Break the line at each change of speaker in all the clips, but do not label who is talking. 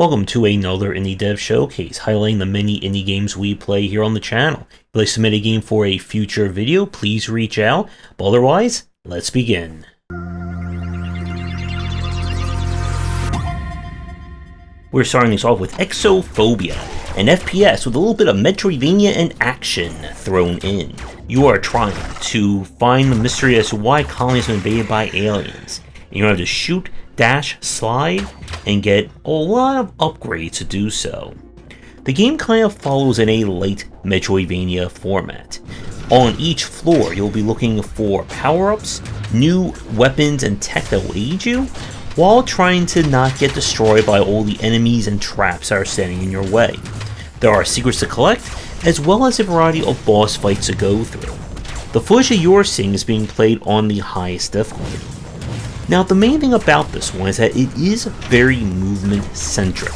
Welcome to another Indie Dev Showcase, highlighting the many indie games we play here on the channel. If you'd like to submit a game for a future video, please reach out. But otherwise, let's begin. We're starting this off with Exophobia, an FPS with a little bit of Metroidvania and action thrown in. You are trying to find the mystery as to why colonies have been invaded by aliens. And you have to shoot, dash, slide, and get a lot of upgrades to do so. The game kind of follows in a light Metroidvania format. On each floor, you'll be looking for power-ups, new weapons and tech that will aid you, while trying to not get destroyed by all the enemies and traps that are standing in your way. There are secrets to collect, as well as a variety of boss fights to go through. The footage that you're seeing is being played on the highest difficulty. Now, the main thing about this one is that it is very movement-centric.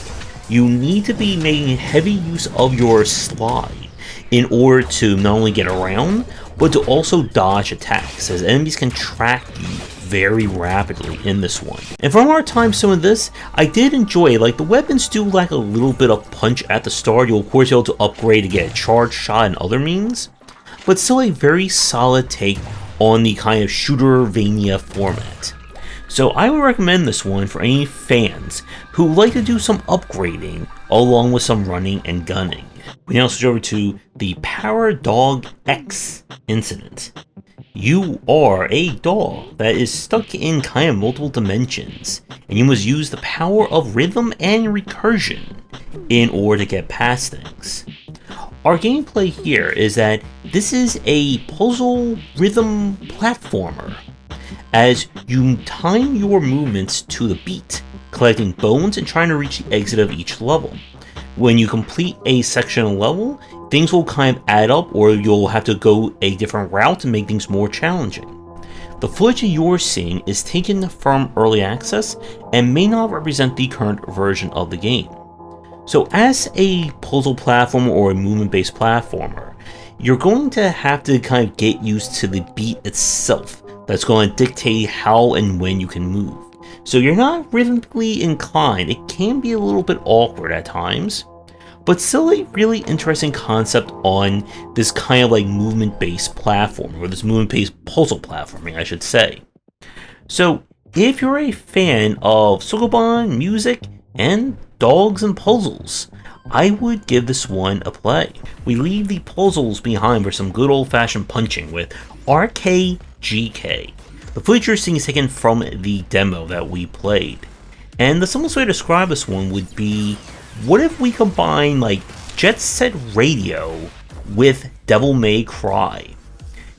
You need to be making heavy use of your slide in order to not only get around, but to also dodge attacks, as enemies can track you very rapidly in this one. And from our time some of this, I did enjoy it. Like, the weapons do lack a little bit of punch at the start. You'll of course be able to upgrade to get a charge shot and other means, but still a very solid take on the kind of shooter-vania format. So I would recommend this one for any fans who like to do some upgrading along with some running and gunning. We now switch over to the Paradogx incident. You are a dog that is stuck in kind of multiple dimensions, and you must use the power of rhythm and recursion in order to get past things. Our gameplay here is that this is a puzzle rhythm platformer, as you time your movements to the beat, collecting bones and trying to reach the exit of each level. When you complete a section of level, things will kind of add up, or you'll have to go a different route to make things more challenging. The footage that you're seeing is taken from early access and may not represent the current version of the game. So as a puzzle platformer or a movement-based platformer, you're going to have to kind of get used to the beat itself. That's going to dictate how and when you can move. So you're not rhythmically inclined. It can be a little bit awkward at times, but still a really interesting concept on this kind of like movement-based platform, or this movement-based puzzle platforming, I should say. So if you're a fan of Sokoban, music, and dogs and puzzles, I would give this one a play. We leave the puzzles behind for some good old-fashioned punching with RKGK. The footage you're seeing is taken from the demo that we played. And the simplest way to describe this one would be, what if we combine like Jet Set Radio with Devil May Cry?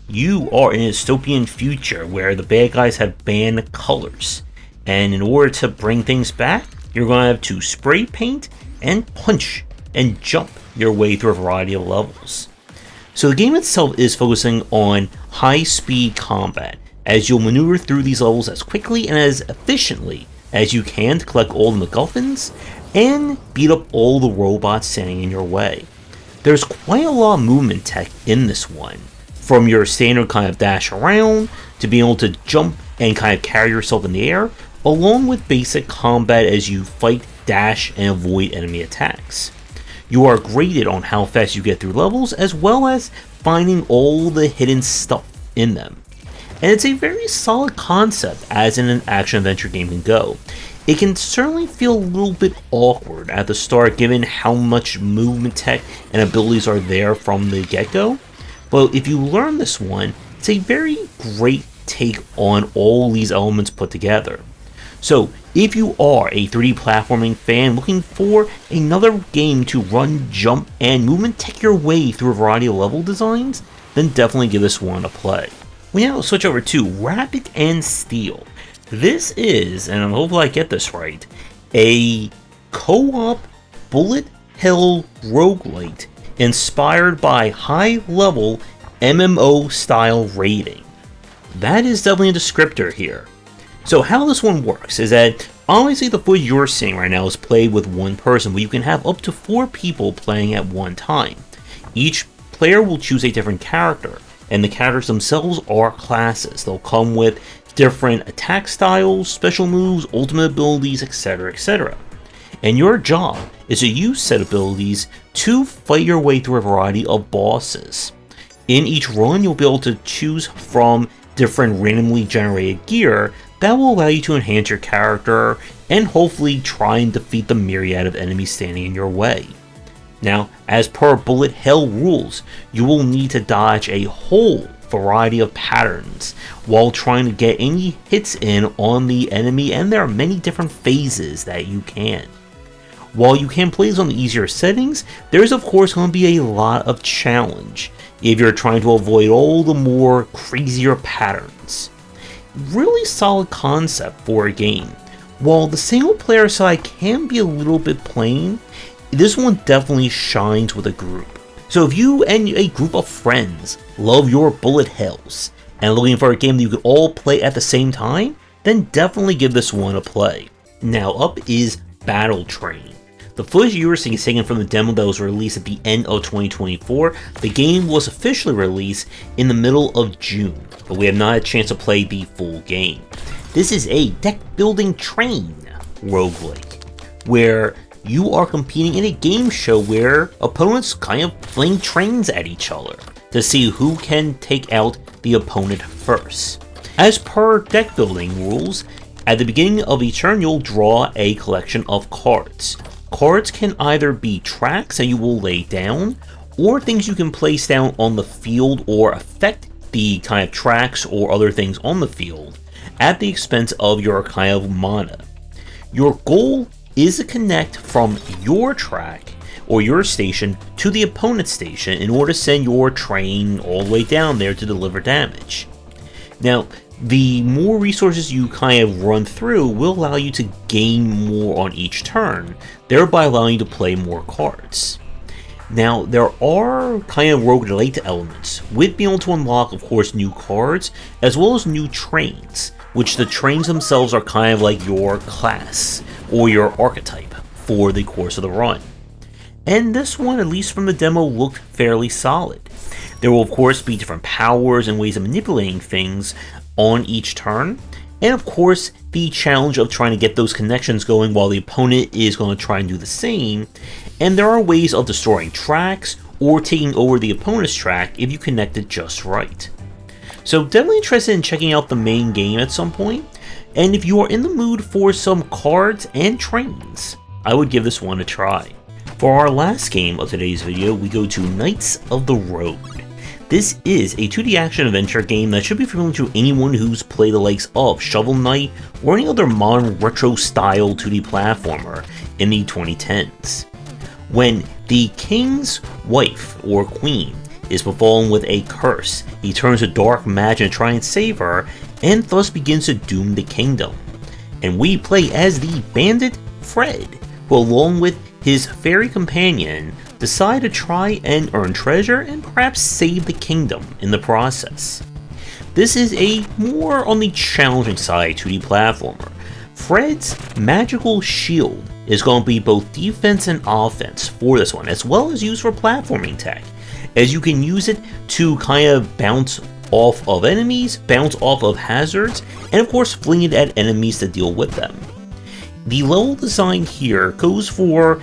You are in a dystopian future where the bad guys have banned colors, and in order to bring things back, you're going to have to spray paint and punch and jump your way through a variety of levels. So the game itself is focusing on high-speed combat, as you'll maneuver through these levels as quickly and as efficiently as you can to collect all the MacGuffins and beat up all the robots standing in your way. There's quite a lot of movement tech in this one, from your standard kind of dash around to being able to jump and kind of carry yourself in the air, along with basic combat as you fight, dash, and avoid enemy attacks. You are graded on how fast you get through levels, as well as finding all the hidden stuff in them. And it's a very solid concept as in an action-adventure game can go. It can certainly feel a little bit awkward at the start given how much movement tech and abilities are there from the get-go, but if you learn this one, it's a very great take on all these elements put together. So if you are a 3D platforming fan looking for another game to run, jump, and movement tech your way through a variety of level designs, then definitely give this one a play. We now switch over to Rapid and Steel. This is, and hopefully I get this right, a co-op bullet hell roguelite inspired by high-level MMO style raiding. That is definitely a descriptor here. So how this one works is that obviously the footage you're seeing right now is played with one person, but you can have up to 4 people playing at one time. Each player will choose a different character, and the characters themselves are classes. They'll come with different attack styles, special moves, ultimate abilities, etc., etc. and your job is to use said abilities to fight your way through a variety of bosses. In each run, you'll be able to choose from different randomly generated gear that will allow you to enhance your character and hopefully try and defeat the myriad of enemies standing in your way. Now, as per bullet hell rules, you will need to dodge a whole variety of patterns while trying to get any hits in on the enemy, and there are many different phases that you can. While you can play this on the easier settings, there's of course going to be a lot of challenge if you're trying to avoid all the more crazier patterns. Really solid concept for a game. While the single player side can be a little bit plain, this one definitely shines with a group. So if you and a group of friends love your bullet hells and are looking for a game that you can all play at the same time, then definitely give this one a play. Now up is Battle Train. The footage you were seeing is taken from the demo that was released at the end of 2024. The game was officially released in the middle of June, but we have not had a chance to play the full game. This is a deck building train roguelike, where you are competing in a game show where opponents kind of fling trains at each other to see who can take out the opponent first. As per deck building rules, at the beginning of each turn you'll draw a collection of cards. Cards can either be tracks that you will lay down, or things you can place down on the field or affect the kind of tracks or other things on the field at the expense of your kind of mana. Your goal is to connect from your track or your station to the opponent's station in order to send your train all the way down there to deliver damage. Now, the more resources you kind of run through will allow you to gain more on each turn, thereby allowing you to play more cards. Now, there are kind of roguelite elements, with being able to unlock, of course, new cards, as well as new trains, which the trains themselves are kind of like your class, or your archetype, for the course of the run. And this one, at least from the demo, looked fairly solid. There will of course be different powers and ways of manipulating things on each turn, and of course the challenge of trying to get those connections going while the opponent is going to try and do the same, and there are ways of destroying tracks or taking over the opponent's track if you connect it just right. So definitely interested in checking out the main game at some point, and if you are in the mood for some cards and trains, I would give this one a try. For our last game of today's video, we go to Knights of the Road. This is a 2D action-adventure game that should be familiar to anyone who's played the likes of Shovel Knight or any other modern retro-style 2D platformer in the 2010s. When the king's wife, or queen, is befallen with a curse, he turns to dark magic to try and save her, and thus begins to doom the kingdom. And we play as the bandit Fred, who along with his fairy companion decide to try and earn treasure and perhaps save the kingdom in the process. This is a more on the challenging side 2D platformer. Fred's magical shield is going to be both defense and offense for this one, as well as used for platforming tech, as you can use it to kind of bounce off of enemies, bounce off of hazards, and of course fling it at enemies to deal with them. The level design here goes for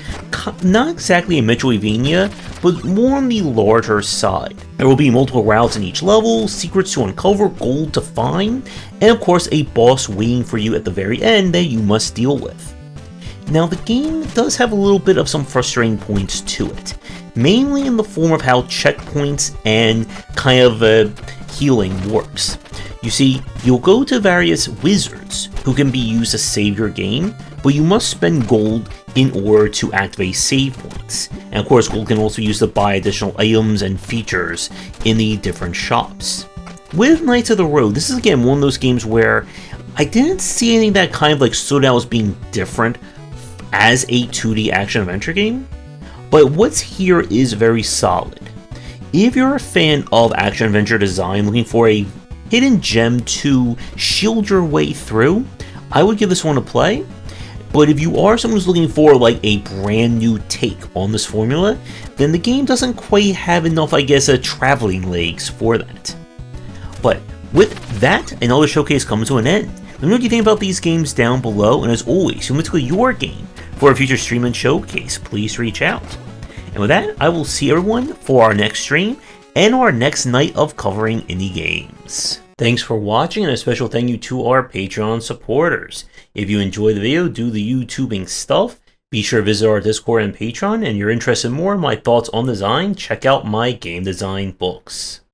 not exactly a Metroidvania, but more on the larger side. There will be multiple routes in each level, secrets to uncover, gold to find, and of course a boss waiting for you at the very end that you must deal with. Now the game does have a little bit of some frustrating points to it, mainly in the form of how checkpoints and kind of healing works. You see, you'll go to various wizards who can be used to save your game, but you must spend gold in order to activate save points. And of course, gold can also be used to buy additional items and features in the different shops. With Knights of the Road, this is again one of those games where I didn't see anything that kind of like stood out as being different as a 2D action-adventure game, but what's here is very solid. If you're a fan of action-adventure design looking for a hidden gem to shield your way through, I would give this one a play. But if you are someone who's looking for like a brand new take on this formula, then the game doesn't quite have enough, I guess, traveling legs for that. But with that, another showcase comes to an end. Let me know what you think about these games down below, and as always, you can your game for a future stream and showcase, please reach out. And with that, I will see everyone for our next stream and our next night of covering indie games. Thanks for watching, and a special thank you to our Patreon supporters. If you enjoyed the video, do the YouTubing stuff, be sure to visit our Discord and Patreon, and if you're interested in more in my thoughts on design, check out my game design books.